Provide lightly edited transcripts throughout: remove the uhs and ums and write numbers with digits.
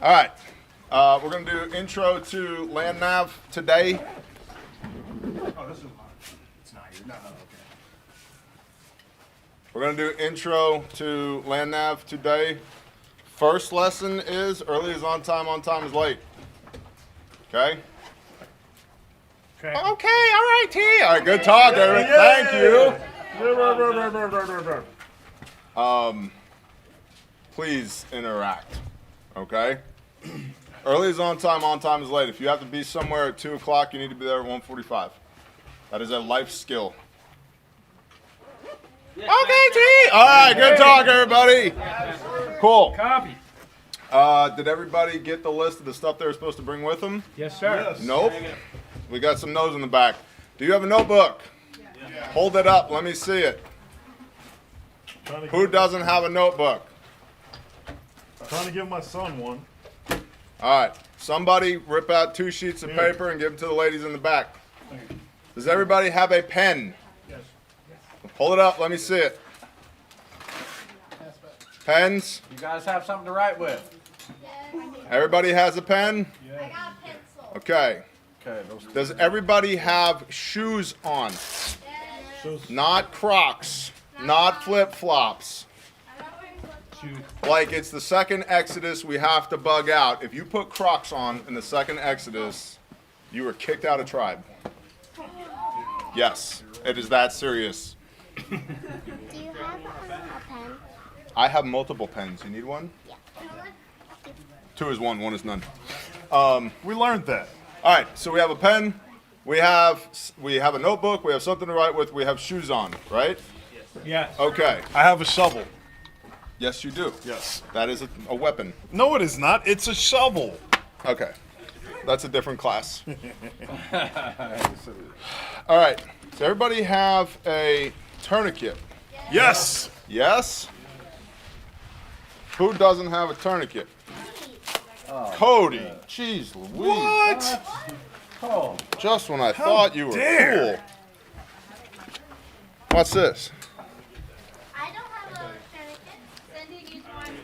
All right. We're going to do intro to land nav today. Oh, this is hard. It's not here. No, okay. We're going to do intro to land nav today. First lesson is early is on time is late. Okay? Okay, all right, T. All right, good talk, Eric. Thank you. Please interact. Okay? Early is on time is late. If you have to be somewhere at 2 o'clock, you need to be there at 1:45. That is a life skill. Okay, T. All right, good talk, everybody. Cool. Copy. Did everybody get the list of the stuff they were supposed to bring with them? Yes, sir. Yes. Nope. We got some no's in the back. Do you have a notebook? Yeah. Hold it up. Let me see it. Who doesn't have a notebook? Trying to give my son one. All right. Somebody rip out 2 sheets of paper and give them to the ladies in the back. Does everybody have a pen? Yes. Hold it up. Let me see it. Pens? You guys have something to write with. Everybody has a pen? I got a pencil. Okay. Okay, those Does everybody have shoes on? Not Crocs. Not flip-flops. I'm not wearing flip-flops. Like it's the second Exodus, we have to bug out. If you put Crocs on in the second Exodus, you were kicked out of tribe. Yes, it is that serious. Do you have a pen? I have multiple pens. You need one? Yeah. 2 is one, 1 is none. We learned that. All right, so we have a pen, we have a notebook, we have something to write with, we have shoes on, right? Yes. Okay. I have a shovel. Yes, you do. Yes. That is a weapon. No, it is not. It's a shovel. Okay. That's a different class. All right. Does everybody have a tourniquet? Yes. Yes? Who doesn't have a tourniquet? Cody. Jeez Louise. What? Oh, Just when I thought you were dare. cool. What's this? I don't have a tourniquet. Cindy needs one.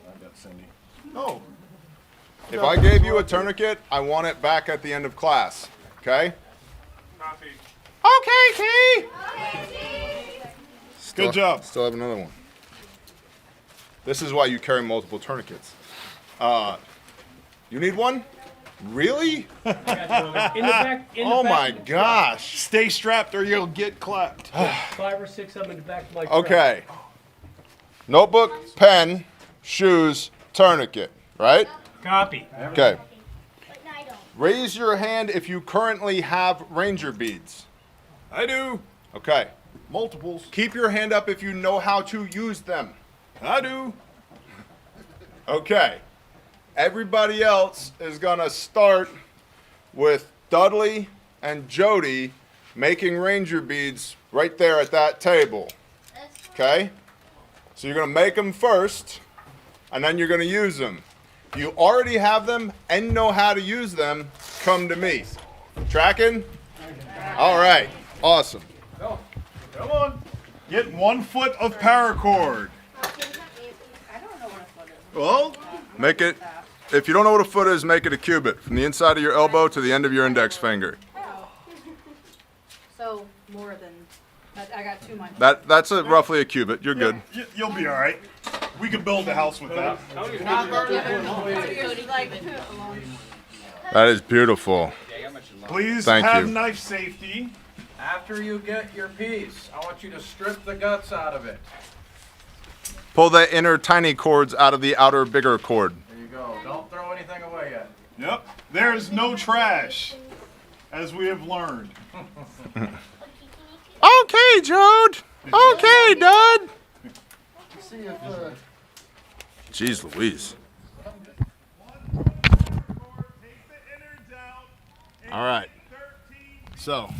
I got Cindy. No. If I gave you a tourniquet, I want it back at the end of class. Okay? Okay, T. Good job. Still have another one. This is why you carry multiple tourniquets. You need one? Really? In the back. Oh my gosh. Stay strapped or you'll get clapped. 5 or 6 of them in the back of my truck. Okay. Notebook, pen, shoes, tourniquet, right? Copy. Okay. No, I don't. Raise your hand if you currently have ranger beads. I do. Okay. Multiples. Keep your hand up if you know how to use them. I do. Okay. Everybody else is going to start with Dudley and Jody making ranger beads right there at that table. Okay? So you're going to make them first, and then you're going to use them. If you already have them and know how to use them, come to me. Tracking? All right. Awesome. Come on. Get 1 foot of paracord. I don't know what a foot is. Well, make it, if you don't know what a foot is, make it a cubit from the inside of your elbow to the end of your index finger. So more than, I got 2 months. That's roughly a cubit. You're good. You'll be all right. We could build a house with that. That is beautiful. Please Thank have you. knife safety. After you get your piece, I want you to strip the guts out of it. Pull the inner tiny cords out of the outer bigger cord. There you go. Don't throw anything away yet. Yep. There is no trash, as we have learned. Okay, Jode. Okay, Dud. Jeez Louise. All right. So,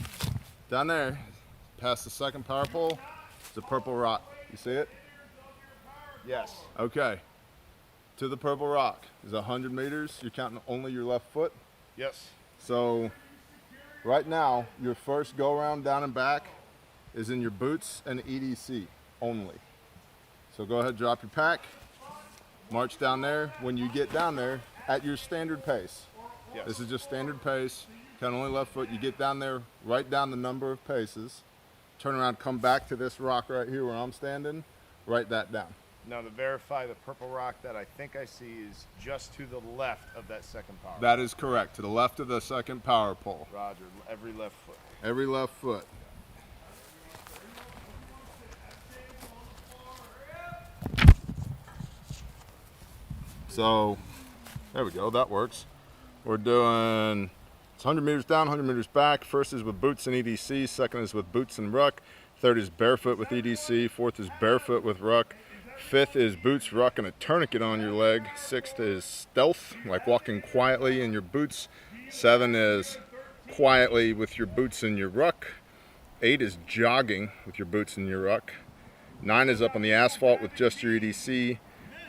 down there, past the second power pole, is a purple rock. You see it? Yes. Okay. To the purple rock is 100 meters. You're counting only your left foot. Yes. So, right now, your first go around down and back is in your boots and EDC only. So go ahead, drop your pack. march down there. When you get down there, at your standard pace. Yes. This is just standard pace. Count only left foot. You get down there, write down the number of paces. Turn around, come back to this rock right here where I'm standing. Write that down. Now to verify, the purple rock that I think I see is just to the left of that second power. That is correct. To the left of the second power pole. Roger, every left foot. Every left foot. So, there we go. That works. We're doing it's 100 meters down, 100 meters back. First is with boots and EDC. Second is with boots and ruck. Third is barefoot with EDC. Fourth is barefoot with ruck. Fifth is boots, ruck, and a tourniquet on your leg. Sixth is stealth, like walking quietly in your boots. 7 is quietly with your boots and your ruck. 8 is jogging with your boots and your ruck. 9 is up on the asphalt with just your EDC.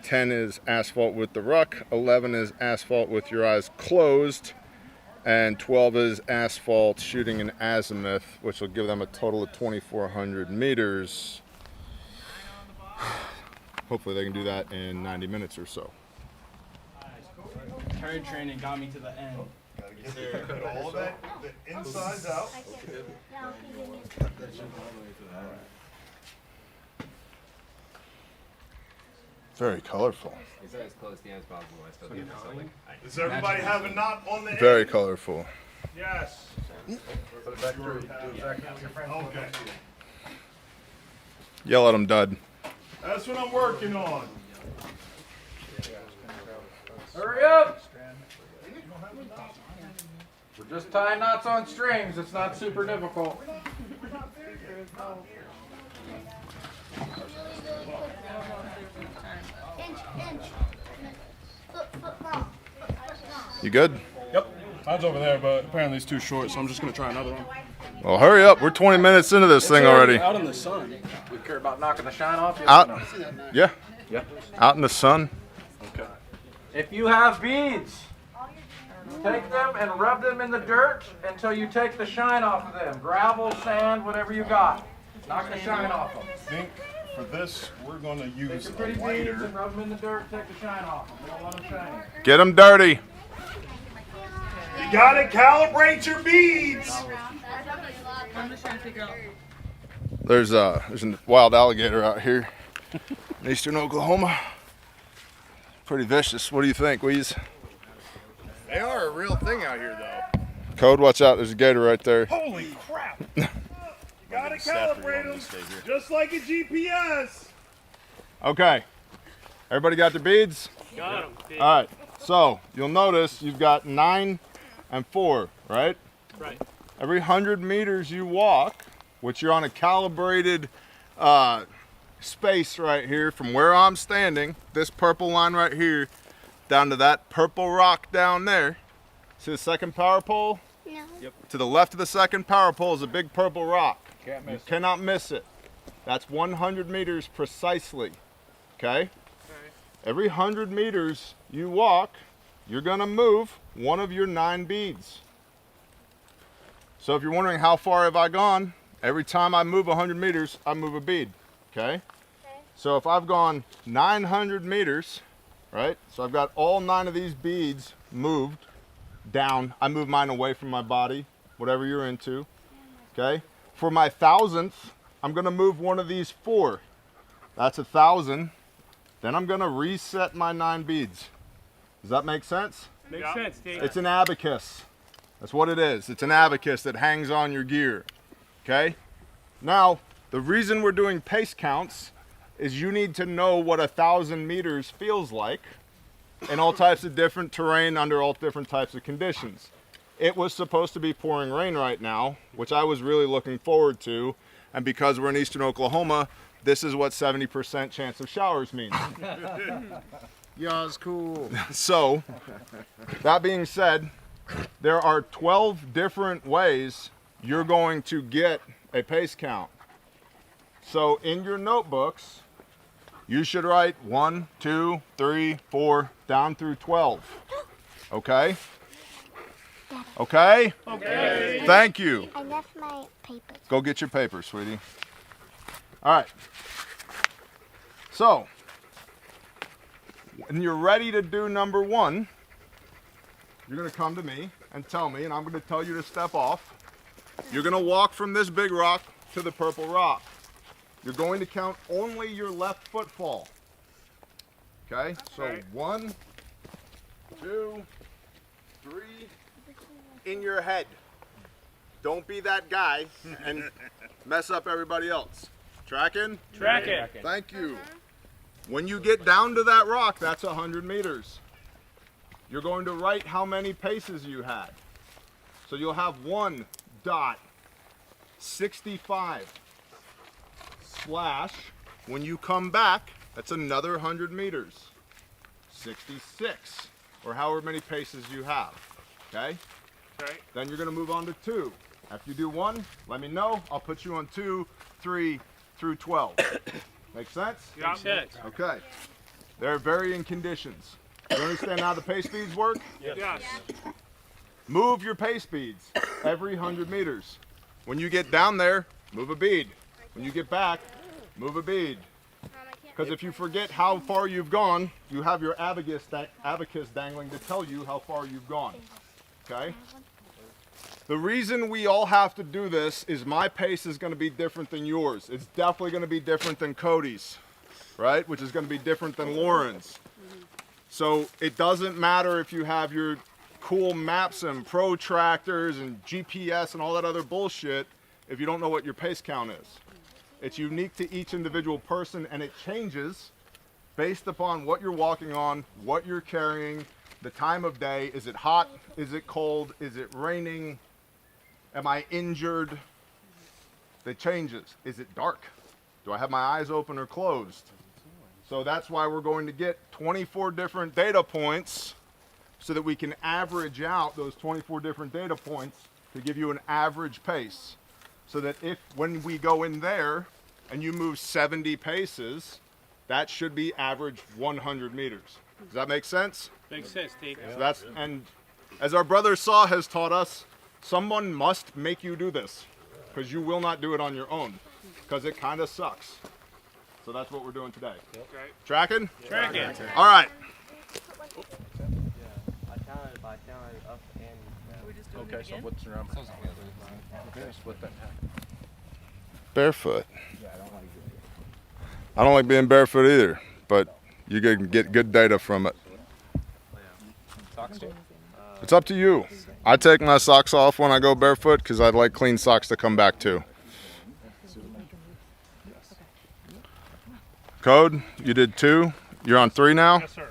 10 is asphalt with the ruck. 11 is asphalt with your eyes closed. And 12 is asphalt shooting an azimuth, which will give them a total of 2,400 meters. Hopefully they can do that in 90 minutes or so. Herd training got me to the end. Get all of that, the insides out. I can't. No, he didn't. Very colorful. Is that as close to the end as possible? I still get something. Does everybody have a knot on the end? Very colorful. Yes. Okay. Yell at them, Dud. That's what I'm working on. Hurry up! We're just tying knots on strings. It's not super difficult. Inch. Foot long. You good? Yep. Mine's over there, but apparently it's too short, so I'm just gonna try another one. Well, hurry up. We're 20 minutes into this thing already. Out in the sun. We care about knocking the shine off you? Out. No. Yeah. Out in the sun. Okay. If you have beads, take them and rub them in the dirt until you take the shine off of them. Gravel, sand, whatever you got. Knock the shine off them. I think for this, we're going to Take use your a pretty beads lighter. and rub them in the dirt, take the shine off them. We don't want them shining. Get them dirty. You got to calibrate your beads. I'm just trying to figure out. There's a wild alligator out here in eastern Oklahoma. Pretty vicious. What do you think, Weeze? They are a real thing out here, though. Code, watch out. There's a gator right there. Holy crap. You got to calibrate them just like a GPS. Okay. Everybody got their beads? Got him. All right. So you'll notice you've got 9 and 4, right? Right. Every 100 meters you walk, which you're on a calibrated space right here from where I'm standing, this purple line right here, down to that purple rock down there. See the second power pole? No. To the left of the second power pole is a big purple rock. Can't You miss. cannot miss it. That's 100 meters precisely. Okay? Every 100 meters you walk, you're going to move one of your 9 beads. So if you're wondering how far have I gone, every time I move 100 meters, I move a bead. Okay? So if I've gone 900 meters, right? So I've got all 9 of these beads moved down. I move mine away from my body, whatever you're into. Okay? For my 1,000th, I'm going to move one of these 4. That's 1,000. Then I'm going to reset my 9 beads. Does that make sense? Makes sense, Dave. It's an abacus. That's what it is. It's an abacus that hangs on your gear. Okay? Now, the reason we're doing pace counts is you need to know what 1,000 meters feels like in all types of different terrain under all different types of conditions. It was supposed to be pouring rain right now, which I was really looking forward to. And because we're in eastern Oklahoma, this is what 70% chance of showers means. Yeah, it's cool. So, that being said, there are 12 different ways you're going to get a pace count. So in your notebooks, you should write 1, 2, 3, 4, down through 12. Okay? Okay? Okay. Thank you. I left my papers. Go get your papers, sweetie. All right. So, When you're ready to do number 1, you're gonna come to me and tell me, and I'm gonna tell you to step off. You're gonna walk from this big rock to the purple rock. You're going to count only your left footfall. Okay, so 1, 2, 3, in your head. Don't be that guy and mess up everybody else. Tracking? Tracking. Thank you. When you get down to that rock, that's 100 meters. You're going to write how many paces you had. So you'll have 1 dot 65 slash, when you come back, that's another 100 meters. 66, or however many paces you have, okay? Okay. Then you're gonna move on to 2. After you do 1, let me know. I'll put you on 2, 3, through 12. Make sense? Yeah. Okay. There are varying conditions. You understand how the pace speeds work? Yes. Move your pace speeds every 100 meters. When you get down there, move a bead. When you get back, move a bead. Because if you forget how far you've gone, you have your abacus dangling to tell you how far you've gone. Okay? The reason we all have to do this is my pace is going to be different than yours. It's definitely going to be different than Cody's, right? Which is going to be different than Lauren's. So it doesn't matter if you have your cool maps and protractors and GPS and all that other bullshit if you don't know what your pace count is. It's unique to each individual person, and it changes based upon what you're walking on, what you're carrying, the time of day. Is it hot? Is it cold? Is it raining? Am I injured? It changes. Is it dark? Do I have my eyes open or closed? So that's why we're going to get 24 different data points so that we can average out those 24 different data points to give you an average pace. So that if, when we go in there and you move 70 paces, that should be average 100 meters. Does that make sense? Makes sense, Steve. So that's, and as our brother Saw has taught us, someone must make you do this because you will not do it on your own because it kind of sucks. So that's what we're doing today. Okay. Tracking? Tracking. All right. Okay, so what's your number? Okay, split that in half. Barefoot. I don't like being barefoot either, but you can get good data from it. It's up to you. I take my socks off when I go barefoot because I'd like clean socks to come back to. Code, you did 2. You're on 3 now? Yes, sir.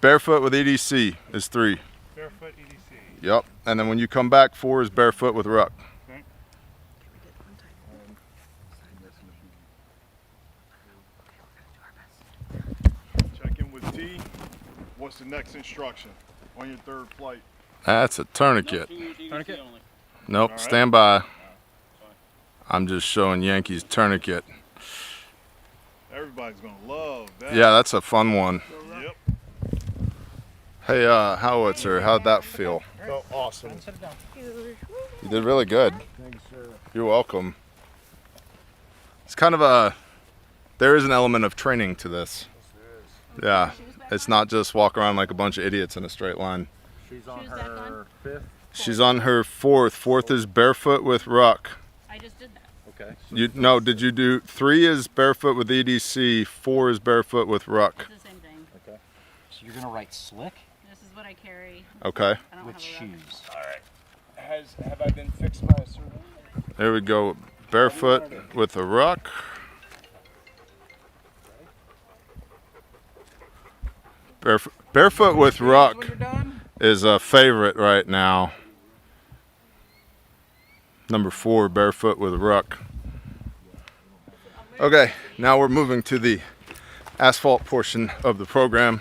Barefoot with EDC is 3. Barefoot EDC. Yep. And then when you come back, 4 is barefoot with ruck. Okay. Check in with T. What's the next instruction on your 3rd flight? That's a tourniquet. Tourniquet? Nope, All right. stand by. I'm just showing Yankees tourniquet. Everybody's gonna love that. Yeah, that's a fun one. Yep. Hey, Howitzer, how'd that feel? Oh, awesome. You did really good. Thanks, sir. You're welcome. It's kind of there is an element of training to this. Yeah, it's not just walk around like a bunch of idiots in a straight line. She's on her 5th. She's on her 4th. 4th is barefoot with ruck. I just did that. Okay. No, did you do 3 is barefoot with EDC, 4 is barefoot with ruck. It's the same thing. Okay. So you're gonna write slick This is what I carry. Okay, I don't with have a ruck. shoes. Have I been fixed by a surgeon? there we go. Barefoot with a ruck. Barefoot with ruck is a favorite right now. Number 4, barefoot with ruck. Okay, now we're moving to the asphalt portion of the program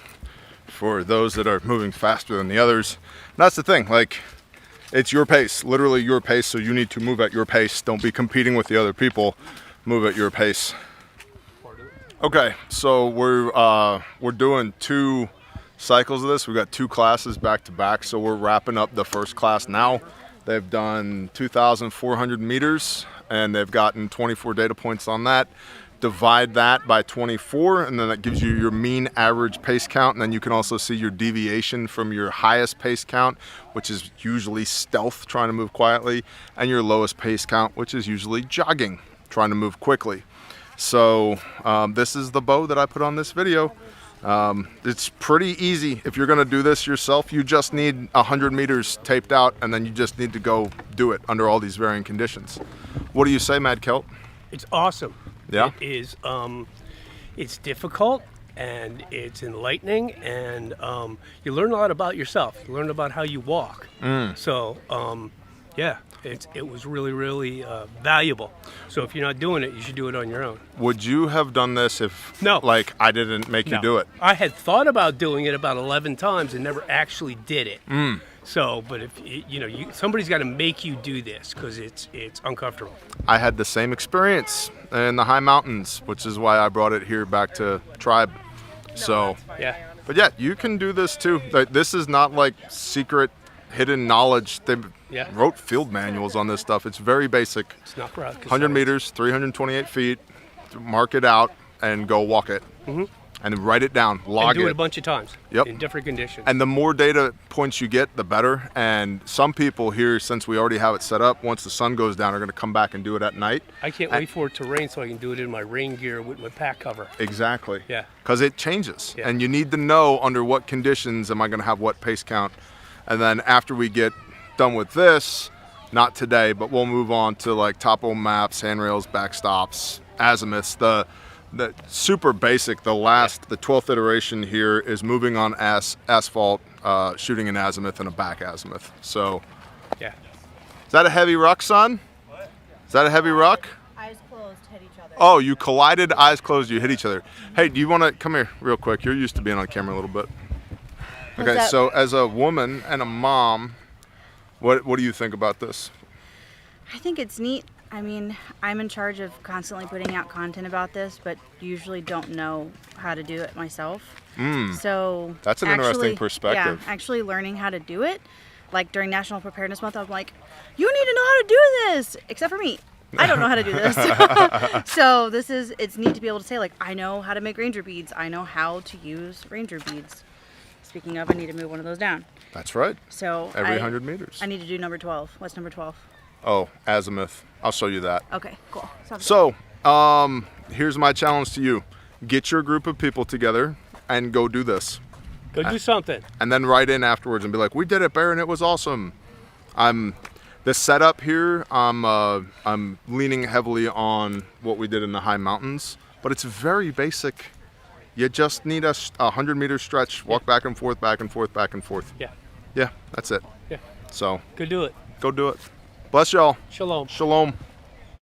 for those that are moving faster than the others. And that's the thing, like, it's your pace, literally your pace, so you need to move at your pace. Don't be competing with the other people. Move at your pace. Okay, so we're doing 2 cycles of this. We've got 2 classes back to back, so we're wrapping up the first class now. They've done 2,400 meters, and they've gotten 24 data points on that. divide that by 24, and then that gives you your mean average pace count, and then you can also see your deviation from your highest pace count, which is usually stealth, trying to move quietly, and your lowest pace count, which is usually jogging, trying to move quickly. So this is the bow that I put on this video. It's pretty easy. If you're gonna do this yourself, you just need 100 meters taped out, and then you just need to go do it under all these varying conditions. What do you say, Mad Kelt? It's awesome. Yeah? It is, it's difficult and it's enlightening, and you learn a lot about yourself. You learn about how you walk. So, yeah, it was really, really valuable. So if you're not doing it, you should do it on your own. Would you have done this if, No. like, I didn't make you do it? I had thought about doing it about 11 times and never actually did it. So, but if somebody's got to make you do this because it's uncomfortable. I had the same experience in the high mountains, which is why I brought it here back to Tribe. So, Yeah. but yeah, you can do this too. This is not like secret hidden knowledge. They Yeah. wrote field manuals on this stuff. It's very basic. It's not rocket 100 science. meters, 328 feet, mark it out and go walk it. And then write it down, log And do it a it. bunch of times. Yep. In different conditions. And the more data points you get, the better. And some people here, since we already have it set up, once the sun goes down, are going to come back and do it at night. I can't wait for it to rain so I can do it in my rain gear with my pack cover. Exactly. Yeah. Because it changes. Yeah. And you need to know under what conditions am I going to have what pace count. And then after we get done with this, not today, but we'll move on to like topo maps, handrails, backstops, azimuths, the super basic. The 12th iteration here is moving on asphalt, shooting an azimuth and a back azimuth. So, Yeah. is that a heavy ruck, son? What? Is that a heavy ruck? Eyes closed, hit each other. Oh, you collided, eyes closed, you hit each other. Hey, do you want to come here real quick? You're used to being on camera a little bit. Okay, that? so as a woman and a mom, what do you think about this? I think it's neat. I mean, I'm in charge of constantly putting out content about this, but usually don't know how to do it myself. So That's an interesting perspective. Yeah, actually learning how to do it. Like during National Preparedness Month, I'm like, you need to know how to do this, except for me. I don't know how to do this. So it's neat to be able to say, like, I know how to make ranger beads. I know how to use ranger beads. Speaking of, I need to move one of those down. That's right. So Every 100 meters. I need to do number 12. What's number 12? Oh, azimuth. I'll show you that. Okay, cool. Sounds So, here's my challenge to you. Get your group of people together and go do this. Go do something. And then write in afterwards and be like, we did it, Baron, it was awesome. The setup here, I'm leaning heavily on what we did in the high mountains, but it's very basic. You just need a 100-meter stretch, walk back and forth, back and forth, back and forth. Yeah. Yeah, that's it. Yeah. So, Go do it. go do it. Bless y'all. Shalom. Shalom.